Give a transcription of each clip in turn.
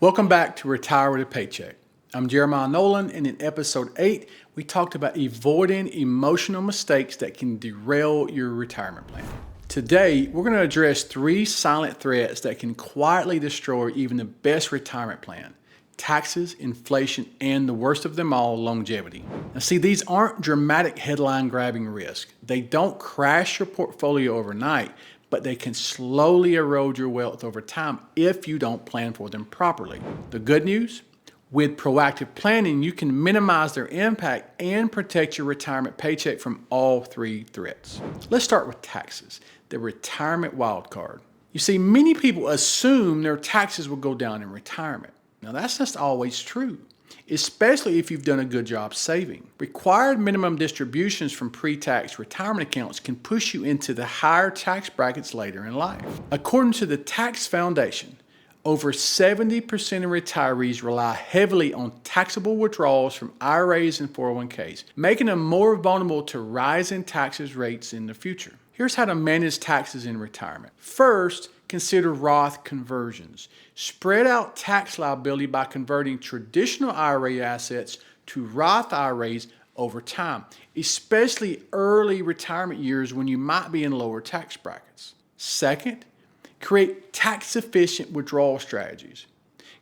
Welcome back to Retire with a Paycheck. I'm Jeremiah Nolen, and in episode 8, we talked about avoiding emotional mistakes that can derail your retirement plan. Today, we're going to address 3 silent threats that can quietly destroy even the best retirement plan: taxes, inflation, and the worst of them all, longevity. Now see, these aren't dramatic headline-grabbing risks. They don't crash your portfolio overnight, but they can slowly erode your wealth over time if you don't plan for them properly. The good news? With proactive planning, you can minimize their impact and protect your retirement paycheck from all 3 threats. Let's start with taxes, the retirement wild card. You see, many people assume their taxes will go down in retirement. Now, that's just always true, especially if you've done a good job saving. Required minimum distributions from pre-tax retirement accounts can push you into the higher tax brackets later in life. According to the Tax Foundation, over 70% of retirees rely heavily on taxable withdrawals from IRAs and 401ks, making them more vulnerable to rising taxes rates in the future. Here's how to manage taxes in retirement. First, consider Roth conversions. Spread out tax liability by converting traditional IRA assets to Roth IRAs over time, especially early retirement years when you might be in lower tax brackets. Second, create tax-efficient withdrawal strategies.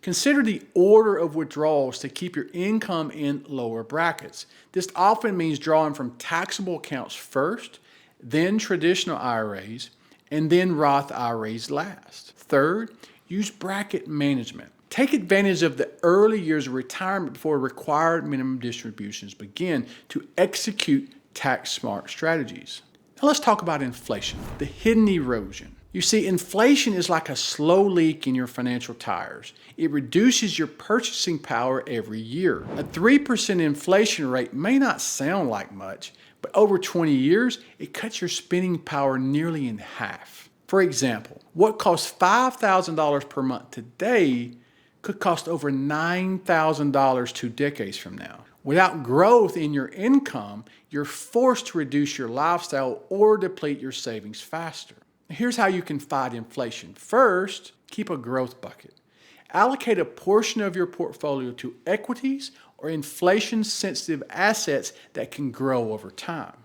Consider the order of withdrawals to keep your income in lower brackets. This often means drawing from taxable accounts first, then traditional IRAs, and then Roth IRAs last. Third, use bracket management. Take advantage of the early years of retirement before required minimum distributions begin to execute tax-smart strategies. Now let's talk about inflation, the hidden erosion. You see, inflation is like a slow leak in your financial tires. It reduces your purchasing power every year. A 3% inflation rate may not sound like much, but over 20 years, it cuts your spending power nearly in half. For example, what costs $5,000 per month today could cost over $9,000 2 decades from now. Without growth in your income, you're forced to reduce your lifestyle or deplete your savings faster. Here's how you can fight inflation. First, keep a growth bucket. Allocate a portion of your portfolio to equities or inflation-sensitive assets that can grow over time.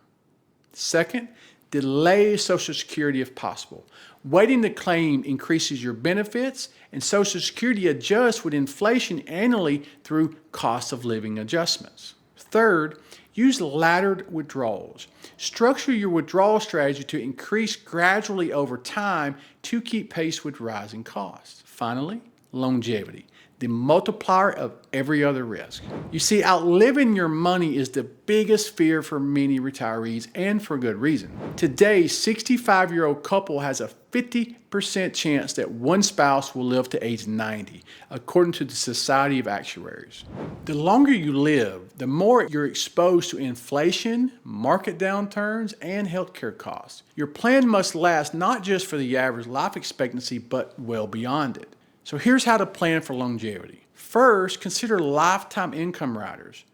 Second, delay Social Security if possible. Waiting to claim increases your benefits, and Social Security adjusts with inflation annually through cost of living adjustments. Third, use laddered withdrawals. Structure your withdrawal strategy to increase gradually over time to keep pace with rising costs. Finally, longevity, the multiplier of every other risk. You see, outliving your money is the biggest fear for many retirees, and for good reason. Today, 65-year-old couple has a 50% chance that one spouse will live to age 90, according to the Society of Actuaries. The longer you live, the more you're exposed to inflation, market downturns, and healthcare costs. Your plan must last not just for the average life expectancy, but well beyond it. So here's how to plan for longevity. First, consider lifetime income riders.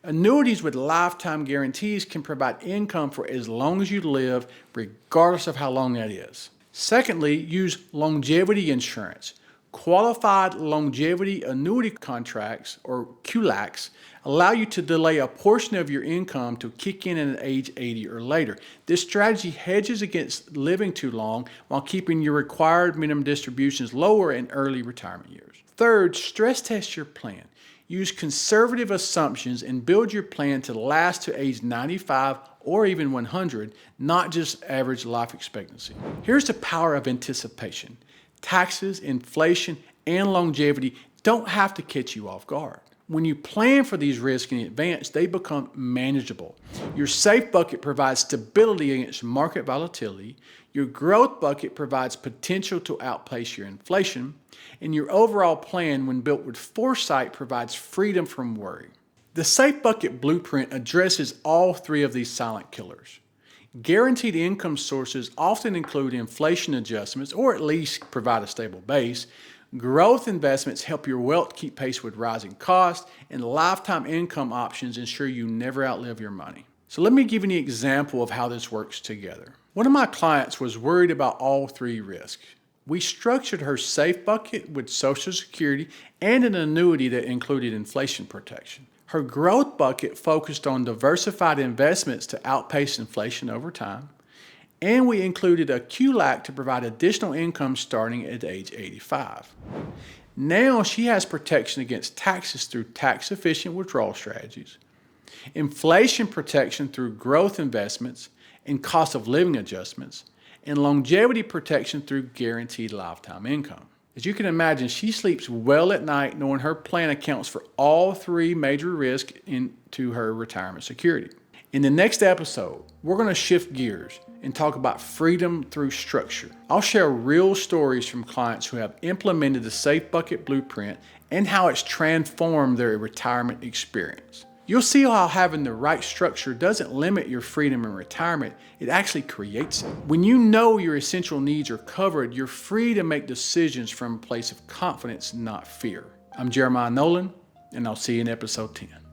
Annuities with lifetime guarantees can provide income for as long as you live, regardless of how long that is. Secondly, use longevity insurance. Qualified longevity annuity contracts, or QLACs, allow you to delay a portion of your income to kick in at age 80 or later. This strategy hedges against living too long while keeping your required minimum distributions lower in early retirement years. Third, stress test your plan. Use conservative assumptions and build your plan to last to age 95 or even 100, not just average life expectancy. Here's the power of anticipation. Taxes, inflation, and longevity don't have to catch you off guard. When you plan for these risks in advance, they become manageable. Your safe bucket provides stability against market volatility. Your growth bucket provides potential to outpace your inflation. And your overall plan, when built with foresight, provides freedom from worry. The Safe Bucket Blueprint addresses all 3 of these silent killers. Guaranteed income sources often include inflation adjustments, or at least provide a stable base. Growth investments help your wealth keep pace with rising costs, and lifetime income options ensure you never outlive your money. So let me give you an example of how this works together. One of my clients was worried about all 3 risks. We structured her safe bucket with Social Security and an annuity that included inflation protection. Her growth bucket focused on diversified investments to outpace inflation over time. And we included a QLAC to provide additional income starting at age 85. Now she has protection against taxes through tax-efficient withdrawal strategies, inflation protection through growth investments and cost of living adjustments, and longevity protection through guaranteed lifetime income. As you can imagine, she sleeps well at night knowing her plan accounts for all three major risks into her retirement security. In the next episode, we're going to shift gears and talk about freedom through structure. I'll share real stories from clients who have implemented the Safe Bucket Blueprint and how it's transformed their retirement experience. You'll see how having the right structure doesn't limit your freedom in retirement, it actually creates it. When you know your essential needs are covered, you're free to make decisions from a place of confidence, not fear. I'm Jeremiah Nolen, and I'll see you in episode 10.